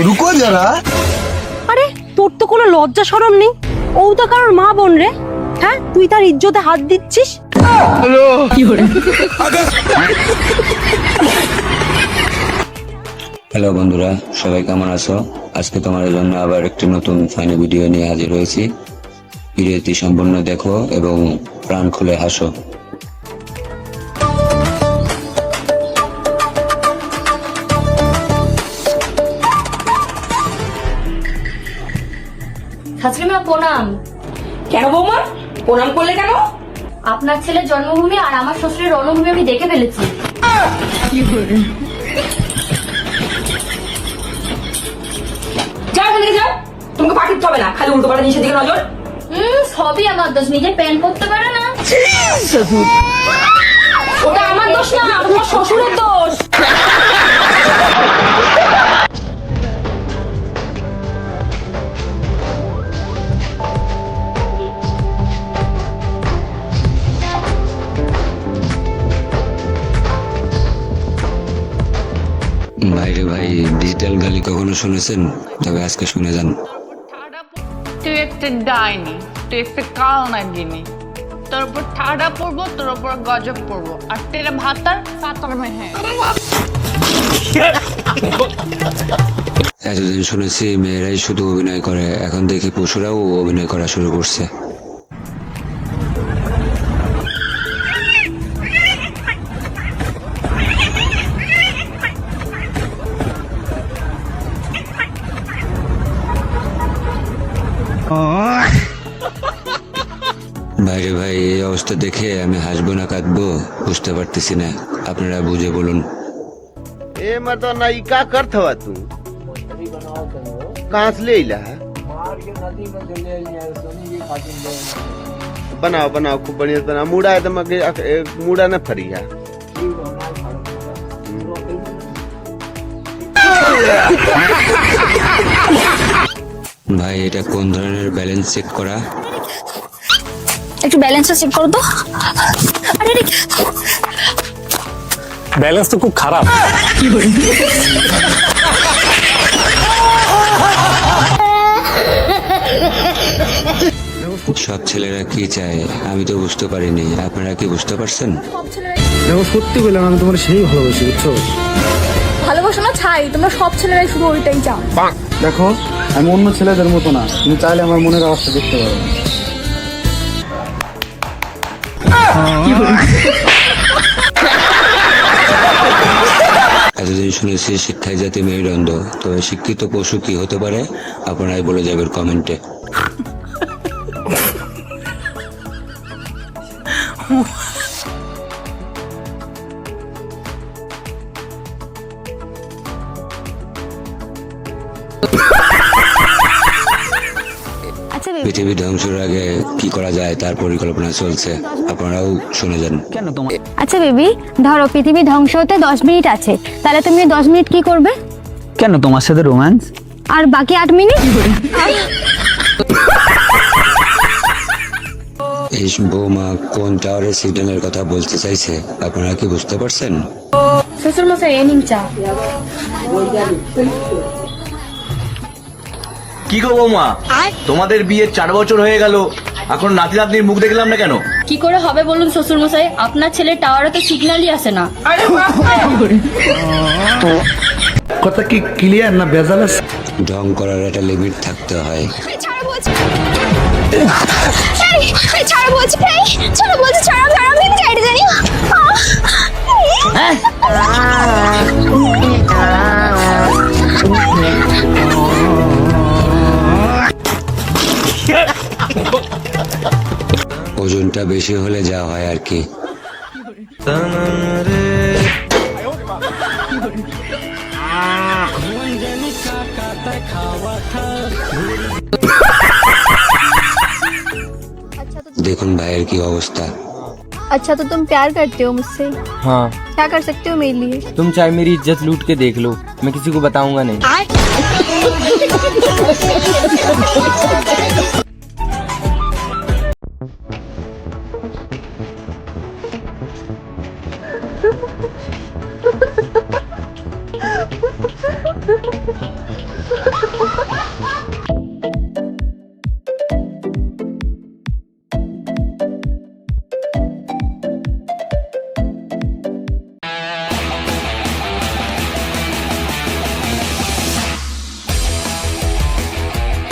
রুকো যারা। আরে তোর তো কোনো লজ্জা শরম নেই। ও তো কারোর মা বোন রে। হ্যাঁ, তুই তার ইজ্জতে হাত দিচ্ছিস। হ্যালো বন্ধুরা, সবাই কেমন আছো? আজকে তোমাদের জন্য আবার একটি নতুন ফানি ভিডিও নিয়ে হাজির হয়েছি। ভিডিওটি সম্পূর্ণ দেখো এবং প্রাণ খুলে হাসো। শাশুড়িমা প্রণাম। কেন বৌমা প্রণাম করলে কেন? আপনার ছেলের জন্মভূমি আর আমার শ্বশুরের রণভূমি আমি দেখে ফেলেছি। যাও এখান থেকে যাও, তোমাকে পাঠিয়ে হবে না, খালি উল্টো পাল্টা জিনিসের দিকে নজর। সবই আমার দোষ, নিজে প্যান্ট পরতে পারে না। ওটা আমার দোষ না, তোমার শ্বশুরের দোষ। ভাইরে ভাই, ডিজিটাল গালি কখনো শুনেছেন? তবে আজকে শুনে যান। তুই একটা ডাইনি, তুই একটা কাল নাগিনি। তোর উপর ঠাডা পড়বো, তোর উপর গজব পড়বো, আর তেরা ভাতার পাতার মেহে। এতদিন শুনেছি মেয়েরাই শুধু অভিনয় করে, এখন দেখি পুরুষরাও অভিনয় করা শুরু করছে। ভাইরে ভাই, এই অবস্থা দেখে আমি হাসবো না কাঁদবো বুঝতে পারতেছি না, আপনারা বুঝে বলুন। ए मर्दाना ई का करत हवा तू कहाँ से ले इला है? बनाओ बनाओ खूब बढ़िया से बनाओ। मुड़ा एकदम मुड़ा न फरी है। ভাই, এটা কোন ধরনের ব্যালেন্স চেক করা? একটু ব্যালেন্সটা চেক করো তো। আরে ব্যালেন্স তো খুব খারাপ। সব ছেলেরা কি চায় আমি তো বুঝতে পারিনি, আপনারা কি বুঝতে পারছেন? দেখো, সত্যি বললাম, আমি তোমার সেই ভালোবাসি, বুঝছো? ভালোবাসো না ছাই, তোমরা সব ছেলেরাই শুধু ওইটাই চাও। দেখো, আমি অন্য ছেলেদের মতো না, তুমি চাইলে আমার মনের অবস্থা দেখতে পারো। এতদিন শুনেছি শিক্ষায় জাতি মেরুদণ্ড, তবে শিক্ষিত পশু কি হতে পারে আপনারাই বলে যাবেন কমেন্টে। পৃথিবী ধ্বংসের আগে কি করা যায় তার পরিকল্পনা চলছে, আপনারাও শুনে যান। আচ্ছা বেবি, ধরো পৃথিবী ধ্বংস হতে 10 মিনিট আছে, তাহলে তুমি 10 মিনিট কি করবে? কেন, তোমার সাথে রোম্যান্স? আর বাকি 8 মিনিট? এই বৌমা কোন টাওয়ারের সিগন্যালের কথা বলতে চাইছে আপনারা কি বুঝতে পারছেন? শ্বশুর মশাই এনিং চা। কি গো বৌমা, তোমাদের বিয়ে 4 বছর হয়ে গেল, এখন নাতি নাতনির মুখ দেখলাম না কেন? কি করে হবে বলুন শ্বশুর মশাই, আপনার ছেলে টাওয়ারে তো সিগন্যালই আসে না। কথা কি ক্লিয়ার না ভেজাল আছে? ঢং করার একটা লিমিট থাকতে হয়। ওজনটা বেশি হলে যা হয় আর কি। देखुन भाइयों की अवस्था। अच्छा तो तुम प्यार करते हो मुझसे? हाँ। क्या कर सकते हो मेरे लिए? तुम चाहे मेरी इज्जत लूट के देख लो, मैं किसी को बताऊंगा नहीं।